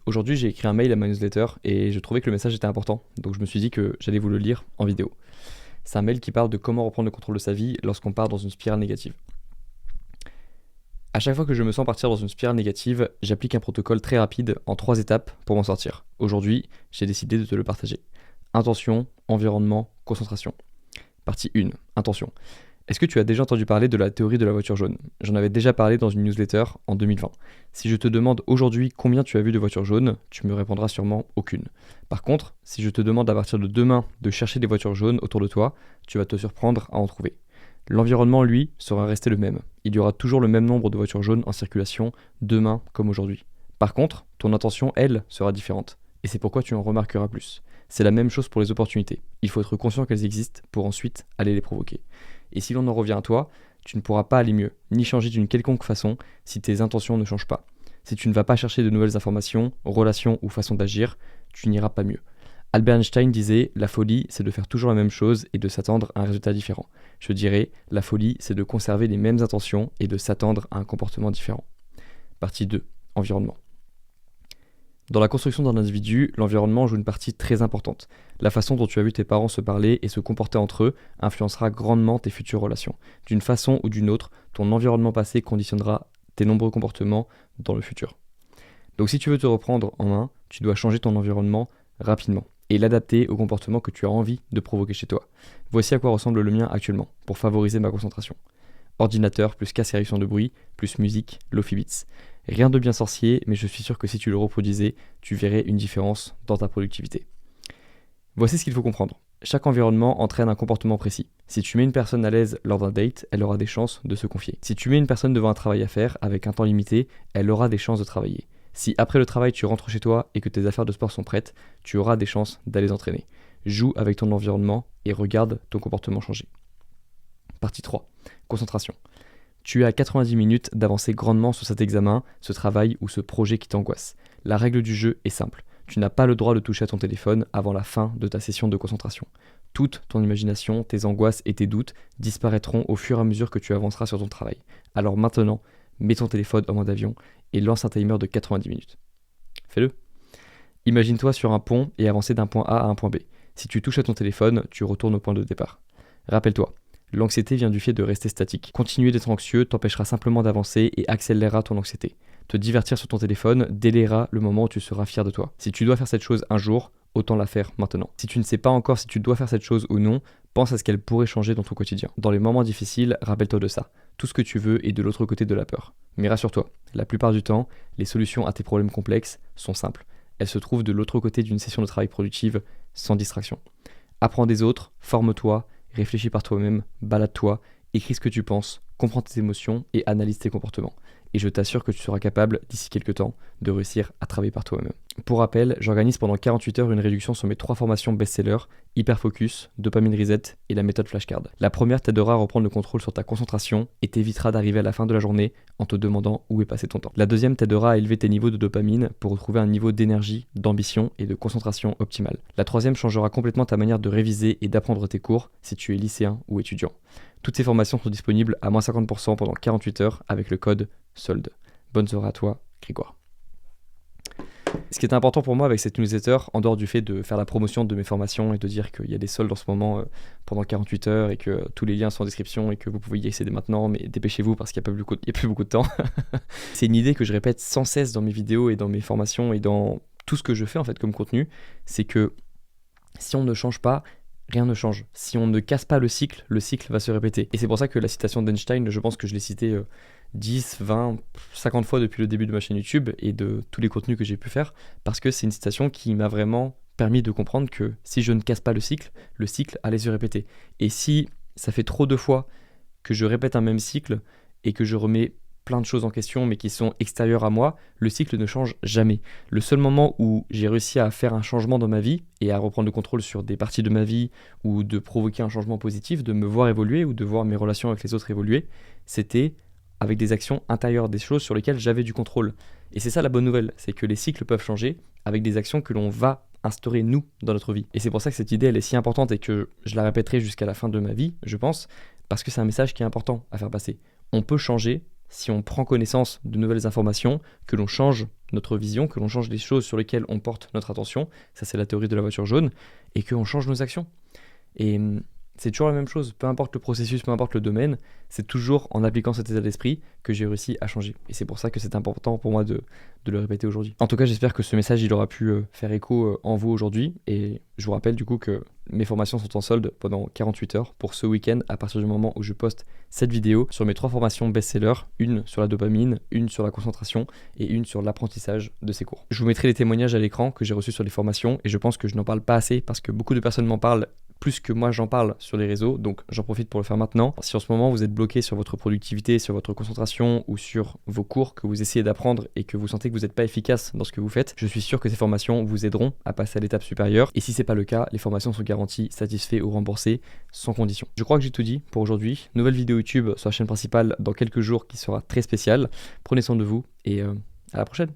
Aujourd'hui, j'ai écrit un mail à ma newsletter et je trouvais que le message était important, donc je me suis dit que j'allais vous le lire en vidéo. C'est un mail qui parle de comment reprendre le contrôle de sa vie lorsqu'on part dans une spirale négative. À chaque fois que je me sens partir dans une spirale négative, j'applique un protocole très rapide en 3 étapes pour m'en sortir. Aujourd'hui, j'ai décidé de te le partager. Intention, environnement, concentration. Partie 1. Intention. Est-ce que tu as déjà entendu parler de la théorie de la voiture jaune ? J'en avais déjà parlé dans une newsletter en 2020. Si je te demande aujourd'hui combien tu as vu de voitures jaunes, tu me répondras sûrement aucune. Par contre, si je te demande à partir de demain de chercher des voitures jaunes autour de toi, tu vas te surprendre à en trouver. L'environnement, lui, sera resté le même. Il y aura toujours le même nombre de voitures jaunes en circulation, demain comme aujourd'hui. Par contre, ton intention, elle, sera différente. Et c'est pourquoi tu en remarqueras plus. C'est la même chose pour les opportunités. Il faut être conscient qu'elles existent pour ensuite aller les provoquer. Et si l'on en revient à toi, tu ne pourras pas aller mieux, ni changer d'une quelconque façon si tes intentions ne changent pas. Si tu ne vas pas chercher de nouvelles informations, relations ou façons d'agir, tu n'iras pas mieux. Albert Einstein disait « La folie, c'est de faire toujours la même chose et de s'attendre à un résultat différent ». Je dirais « La folie, c'est de conserver les mêmes intentions et de s'attendre à un comportement différent ». Partie 2. Environnement. Dans la construction d'un individu, l'environnement joue une partie très importante. La façon dont tu as vu tes parents se parler et se comporter entre eux influencera grandement tes futures relations. D'une façon ou d'une autre, ton environnement passé conditionnera tes nombreux comportements dans le futur. Donc si tu veux te reprendre en main, tu dois changer ton environnement rapidement et l'adapter au comportement que tu as envie de provoquer chez toi. Voici à quoi ressemble le mien actuellement, pour favoriser ma concentration. Ordinateur plus casse et réduction de bruit, plus musique, Lo-Fi Beats. Rien de bien sorcier, mais je suis sûr que si tu le reproduisais, tu verrais une différence dans ta productivité. Voici ce qu'il faut comprendre. Chaque environnement entraîne un comportement précis. Si tu mets une personne à l'aise lors d'un date, elle aura des chances de se confier. Si tu mets une personne devant un travail à faire avec un temps limité, elle aura des chances de travailler. Si après le travail tu rentres chez toi et que tes affaires de sport sont prêtes, tu auras des chances d'aller t'entraîner. Joue avec ton environnement et regarde ton comportement changer. Partie 3. Concentration. Tu as 90 minutes d'avancer grandement sur cet examen, ce travail ou ce projet qui t'angoisse. La règle du jeu est simple. Tu n'as pas le droit de toucher à ton téléphone avant la fin de ta session de concentration. Toute ton imagination, tes angoisses et tes doutes disparaîtront au fur et à mesure que tu avanceras sur ton travail. Alors maintenant, mets ton téléphone en mode avion et lance un timer de 90 minutes. Fais-le. Imagine-toi sur un pont et avancer d'un point A à un point B. Si tu touches à ton téléphone, tu retournes au point de départ. Rappelle-toi, l'anxiété vient du fait de rester statique. Continuer d'être anxieux t'empêchera simplement d'avancer et accélérera ton anxiété. Te divertir sur ton téléphone délayera le moment où tu seras fier de toi. Si tu dois faire cette chose un jour, autant la faire maintenant. Si tu ne sais pas encore si tu dois faire cette chose ou non, pense à ce qu'elle pourrait changer dans ton quotidien. Dans les moments difficiles, rappelle-toi de ça. Tout ce que tu veux est de l'autre côté de la peur. Mais rassure-toi, la plupart du temps, les solutions à tes problèmes complexes sont simples. Elles se trouvent de l'autre côté d'une session de travail productive, sans distraction. Apprends des autres, forme-toi, réfléchis par toi-même, balade-toi, écris ce que tu penses, comprends tes émotions et analyse tes comportements. Et je t'assure que tu seras capable, d'ici quelques temps, de réussir à travailler par toi-même. Pour rappel, j'organise pendant 48 heures une réduction sur mes 3 formations best-sellers, Hyperfocus, Dopamine Reset et la méthode Flashcard. La première t'aidera à reprendre le contrôle sur ta concentration et t'évitera d'arriver à la fin de la journée en te demandant où est passé ton temps. La deuxième t'aidera à élever tes niveaux de dopamine pour retrouver un niveau d'énergie, d'ambition et de concentration optimal. La troisième changera complètement ta manière de réviser et d'apprendre tes cours si tu es lycéen ou étudiant. Toutes ces formations sont disponibles à moins 50% pendant 48 heures avec le code SOLDE. Bonne soirée à toi, Grégoire. Ce qui est important pour moi avec cette newsletter, en dehors du fait de faire la promotion de mes formations et de dire qu'il y a des soldes en ce moment pendant 48 heures et que tous les liens sont en description et que vous pouvez y accéder maintenant, mais dépêchez-vous parce qu'il n'y a plus beaucoup de temps. C'est une idée que je répète sans cesse dans mes vidéos et dans mes formations et dans tout ce que je fais en fait comme contenu, c'est que si on ne change pas, rien ne change. Si on ne casse pas le cycle va se répéter. Et c'est pour ça que la citation d'Einstein, je pense que je l'ai citée 10, 20, 50 fois depuis le début de ma chaîne YouTube et de tous les contenus que j'ai pu faire, parce que c'est une citation qui m'a vraiment permis de comprendre que si je ne casse pas le cycle allait se répéter. Et si ça fait trop de fois que je répète un même cycle et que je remets plein de choses en question mais qui sont extérieures à moi, le cycle ne change jamais. Le seul moment où j'ai réussi à faire un changement dans ma vie et à reprendre le contrôle sur des parties de ma vie ou de provoquer un changement positif, de me voir évoluer ou de voir mes relations avec les autres évoluer, c'était avec des actions intérieures, des choses sur lesquelles j'avais du contrôle. Et c'est ça la bonne nouvelle, c'est que les cycles peuvent changer avec des actions que l'on va instaurer nous dans notre vie. Et c'est pour ça que cette idée elle est si importante et que je la répéterai jusqu'à la fin de ma vie, je pense, parce que c'est un message qui est important à faire passer. On peut changer si on prend connaissance de nouvelles informations, que l'on change notre vision, que l'on change les choses sur lesquelles on porte notre attention, ça c'est la théorie de la voiture jaune, et qu'on change nos actions. Et c'est toujours la même chose, peu importe le processus, peu importe le domaine, c'est toujours en appliquant cet état d'esprit que j'ai réussi à changer. Et c'est pour ça que c'est important pour moi de le répéter aujourd'hui. En tout cas, j'espère que ce message il aura pu faire écho en vous aujourd'hui. Et je vous rappelle du coup que mes formations sont en solde pendant 48 heures pour ce week-end à partir du moment où je poste cette vidéo sur mes 3 formations best-sellers, une sur la dopamine, une sur la concentration et une sur l'apprentissage de ces cours. Je vous mettrai les témoignages à l'écran que j'ai reçus sur les formations et je pense que je n'en parle pas assez parce que beaucoup de personnes m'en parlent plus que moi j'en parle sur les réseaux, donc j'en profite pour le faire maintenant. Si en ce moment vous êtes bloqué sur votre productivité, sur votre concentration ou sur vos cours que vous essayez d'apprendre et que vous sentez que vous n'êtes pas efficace dans ce que vous faites, je suis sûr que ces formations vous aideront à passer à l'étape supérieure. Et si c'est pas le cas, les formations sont garanties, satisfaites ou remboursées sans condition. Je crois que j'ai tout dit pour aujourd'hui. Nouvelle vidéo YouTube sur la chaîne principale dans quelques jours qui sera très spéciale. Prenez soin de vous et à la prochaine.